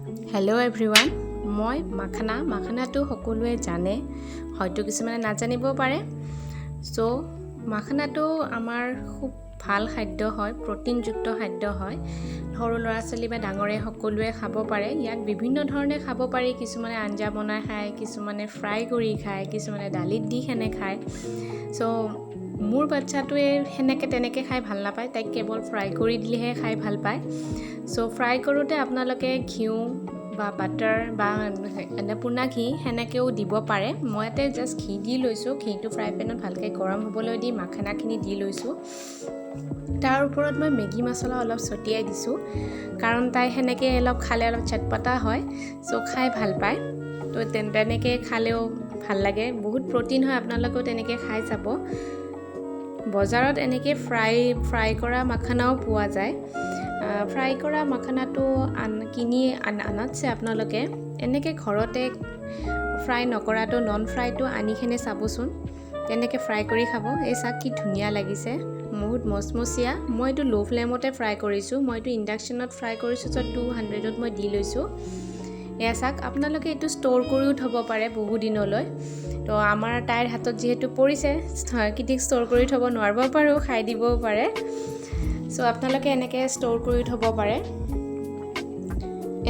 Hello' everyone, মই মাখানাটো সকলোৱে জানে, হয়তো কিছুমানে নাজানিবও পাৰে। চ' মাখানাটো আমাৰ খুব ভাল খাদ্য হয়, প্ৰটিনযুক্ত খাদ্য হয়। সৰু ল'ৰা ছোৱালী বা ডাঙৰে সকলোৱে খাব পাৰে। ইয়াক বিভিন্ন ধৰণে খাব পাৰি। কিছুমানে আঞ্জা বনাই খায়, কিছুমানে ফ্ৰাই কৰি খায়, কিছুমানে দালিত দি সেনে খায়। চ' মোৰ বাচ্ছাটোৱে তেনেকৈ খাই ভাল নাপায়, তাইক কেৱল ফ্ৰাই কৰি দিলেহে খাই ভাল পায়। চ' ফ্ৰাই কৰোঁতে আপোনালোকে ঘিউ বা বাটাৰ বা পূৰ্ণা ঘি সেনেকৈও দিব পাৰে। মই ইয়াতে জাষ্ট ঘি দি লৈছোঁ। ঘিটো ফ্ৰাই পেনত ভালকৈ গৰম হ'বলৈ দি মাখানাখিনি দি লৈছোঁ। তাৰ ওপৰত মই মেগী মছলা অলপ ছটিয়াই দিছোঁ, কাৰণ তাই সেনেকৈ অলপ খালে অলপ চটপটা হয়, চ' খাই ভাল পায়। তো তেনেকৈ খালেও ভাল লাগে, বহুত প্ৰটিন হয়। আপোনালোকেও তেনেকৈ খাই চাব। বজাৰত এনেকৈ ফ্ৰাই কৰা মাখানাও পোৱা যায়। ফ্ৰাই কৰা মাখানাটো কিনি আনাতছে আপোনালোকে এনেকৈ ঘৰতে ফ্ৰাই নকৰাটো নন ফ্ৰাইটো আনিখিনি চাবচোন, তেনেকৈ ফ্ৰাই কৰি খাব। এই চাওক কি ধুনীয়া লাগিছে, বহুত মচমচীয়া। মই এইটো ল' ফ্লেমতে ফ্ৰাই কৰিছোঁ। মই এইটো ইণ্ডাকশ্যনত ফ্ৰাই কৰিছোঁ, চ' 200ত মই দি লৈছোঁ। এয়া চাওক, আপোনালোকে এইটো ষ্ট'ৰ কৰিও থ'ব পাৰে বহু দিনলৈ। তো আমাৰ তাইৰ হাতত যিহেতু পৰিছে, কি ষ্ট'ৰ কৰি থ'ব নোৱাৰিব পাৰোঁ, খাই দিবও পাৰে। চ' আপোনালোকে এনেকৈ ষ্ট'ৰ কৰি থ'ব পাৰে।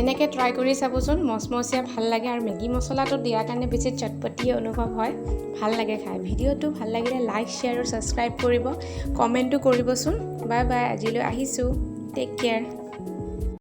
এনেকৈ ট্ৰাই কৰি চাবচোন, মচমচীয়া ভাল লাগে। আৰু মেগী মছলাটো দিয়াৰ কাৰণে বেছি চটপটি অনুভৱ হয়, ভাল লাগে খাই। ভিডিঅ'টো ভাল লাগিলে লাইক, শ্বেয়াৰ আৰু ছাবস্ক্ৰাইব কৰিব, কমেণ্টো কৰিবচোন। বাই বাই, আজিলৈ আহিছোঁ। Take care.